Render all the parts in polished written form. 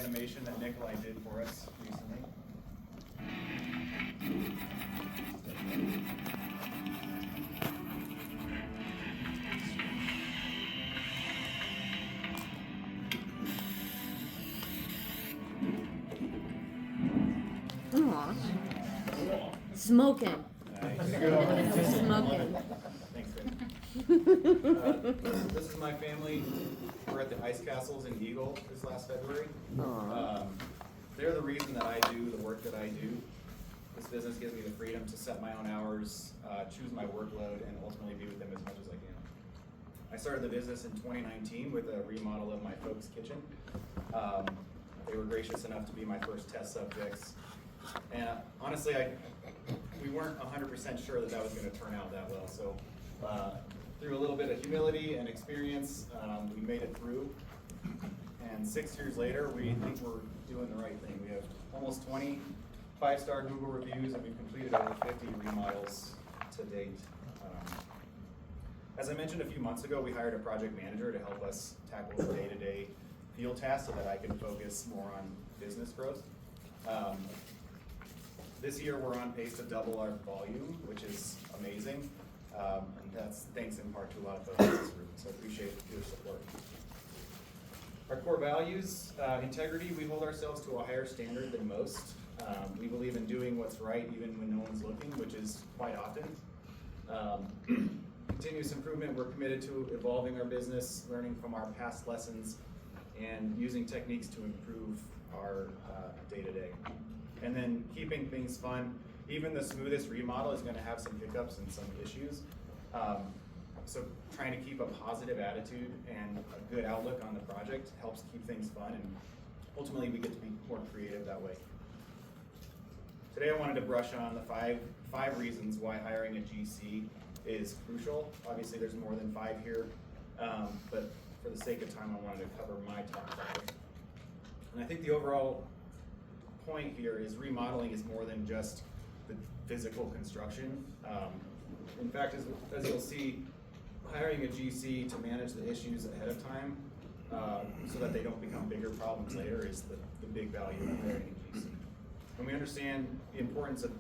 animation that Nikolai did for us recently. Aw. Smoking. Nice. Smoking. Thanks, Rick. This is my family. We're at the ice castles in Eagle this last February. They're the reason that I do the work that I do. This business gives me the freedom to set my own hours, choose my workload, and ultimately be with them as much as I can. I started the business in 2019 with a remodel of my folks' kitchen. They were gracious enough to be my first test subjects. And honestly, we weren't 100% sure that that was going to turn out that well. So through a little bit of humility and experience, we made it through. And 6 years later, we think we're doing the right thing. We have almost 20 5-star Google reviews, and we've completed over 50 remodels to date. As I mentioned a few months ago, we hired a project manager to help us tackle the day-to-day field tasks so that I can focus more on business growth. This year, we're on pace to double our volume, which is amazing. And that's thanks in part to a lot of folks in this group, so I appreciate your support. Our core values, integrity, we hold ourselves to a higher standard than most. We believe in doing what's right even when no one's looking, which is quite often. Continuous improvement, we're committed to evolving our business, learning from our past lessons, and using techniques to improve our day-to-day. And then keeping things fun. Even the smoothest remodel is going to have some hiccups and some issues. So trying to keep a positive attitude and a good outlook on the project helps keep things fun, and ultimately we get to be more creative that way. Today I wanted to brush on the five reasons why hiring a GC is crucial. Obviously there's more than 5 here, but for the sake of time I wanted to cover my top 5. And I think the overall point here is remodeling is more than just the physical construction. In fact, as you'll see, hiring a GC to manage the issues ahead of time so that they don't become bigger problems later is the big value of hiring a GC. And we understand the importance of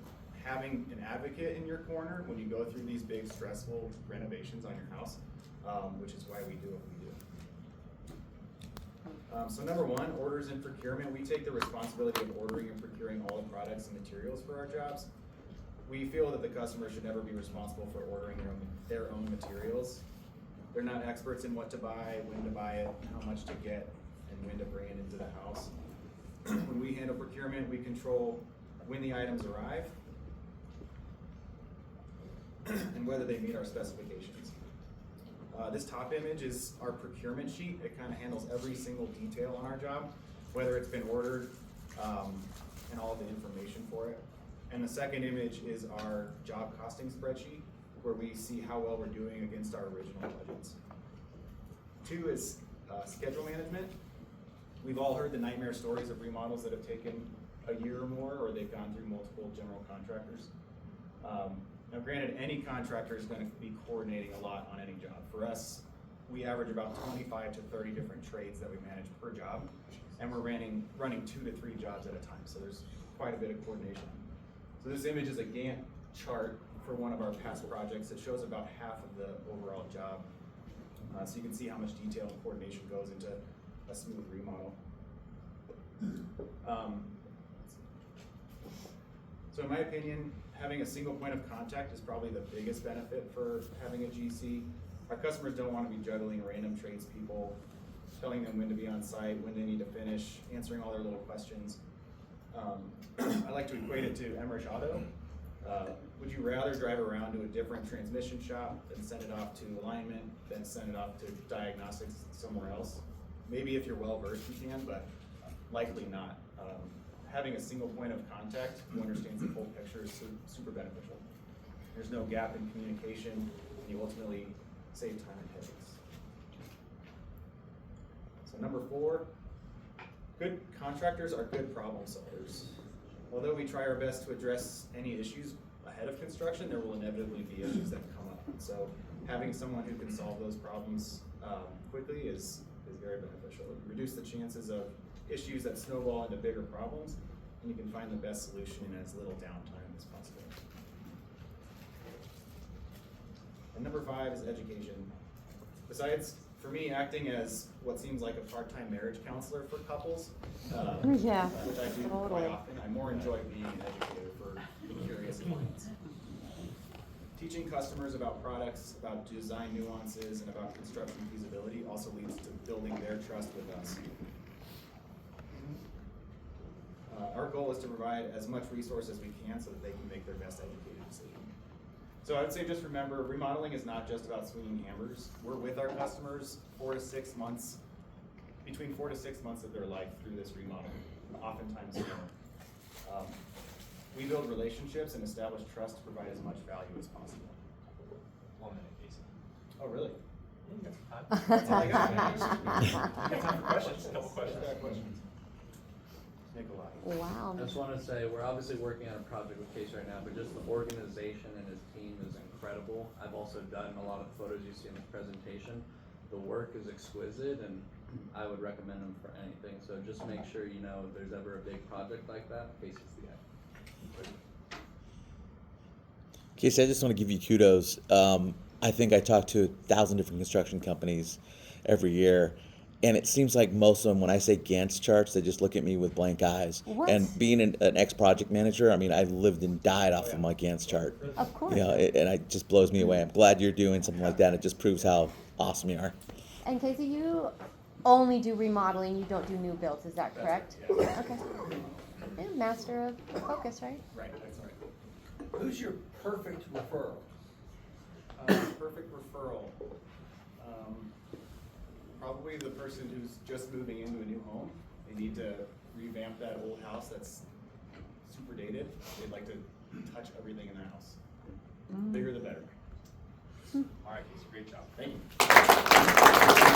having an advocate in your corner when you go through these big stressful renovations on your house, which is why we do what we do. So number 1, orders and procurement. We take the responsibility of ordering and procuring all the products and materials for our jobs. We feel that the customer should never be responsible for ordering their own materials. They're not experts in what to buy, when to buy it, how much to get, and when to bring it into the house. When we handle procurement, we control when the items arrive and whether they meet our specifications. This top image is our procurement sheet. It kind of handles every single detail on our job, whether it's been ordered and all of the information for it. And the second image is our job costing spreadsheet, where we see how well we're doing against our original budgets. 2 is schedule management. We've all heard the nightmare stories of remodels that have taken a year or more, or they've gone through multiple general contractors. Now granted, any contractor is going to be coordinating a lot on any job. For us, we average about 25 to 30 different trades that we manage per job, and we're running 2 to 3 jobs at a time, so there's quite a bit of coordination. So this image is a Gantt chart for one of our past projects. It shows about half of the overall job. So you can see how much detail and coordination goes into a smooth remodel. So in my opinion, having a single point of contact is probably the biggest benefit for having a GC. Our customers don't want to be juggling random tradespeople, telling them when to be on site, when they need to finish, answering all their little questions. I like to equate it to Emmerich Auto. Would you rather drive around to a different transmission shop, then send it off to alignment, then send it off to diagnostics somewhere else? Maybe if you're well versed you can, but likely not. Having a single point of contact who understands the full picture is super beneficial. There's no gap in communication, and you ultimately save time and headaches. So number 4, good contractors are good problem solvers. Although we try our best to address any issues ahead of construction, there will inevitably be issues that come up. So having someone who can solve those problems quickly is very beneficial. It reduces the chances of issues that snowball into bigger problems, and you can find the best solution in as little downtime as possible. And number 5 is education. Besides, for me, acting as what seems like a part-time marriage counselor for couples, Yeah, which I do totally. quite often, I more enjoy being an educator for curious clients. Teaching customers about products, about design nuances, and about construction feasibility also leads to building their trust with us. Our goal is to provide as much resource as we can so that they can make their best educated decision. So I would say just remember, remodeling is not just about swinging hammers. We're with our customers 4 to 6 months, between 4 to 6 months of their life through this remodeling, oftentimes more. We build relationships and establish trust to provide as much value as possible. 1 minute, Casey. Oh, really? You got some time? That's all I got. You got time for questions? A couple questions. Nikolai. Wow. I just want to say, we're obviously working on a project with Case right now, but just the organization and his team is incredible. I've also done a lot of the photos you see in the presentation. The work is exquisite, and I would recommend them for anything. So just make sure you know if there's ever a big project like that, Case is the guy. Casey, I just want to give you kudos. I think I talk to 1,000 different construction companies every year, and it seems like most of them, when I say Gantt charts, they just look at me with blank eyes. What? And being an ex-project manager, I mean, I lived and died off of my Gantt chart. Of course. You know, and it just blows me away. I'm glad you're doing something like that. It just proves how awesome you are. And Casey, you only do remodeling, you don't do new builds, is that correct? Right, yeah. Okay. Yeah, master of focus, right? Right, that's right. Who's your perfect referral? Perfect referral. Probably the person who's just moving into a new home. They need to revamp that old house that's super dated. They'd like to touch everything in the house. Bigger the better. All right, Casey, great job. Thank you.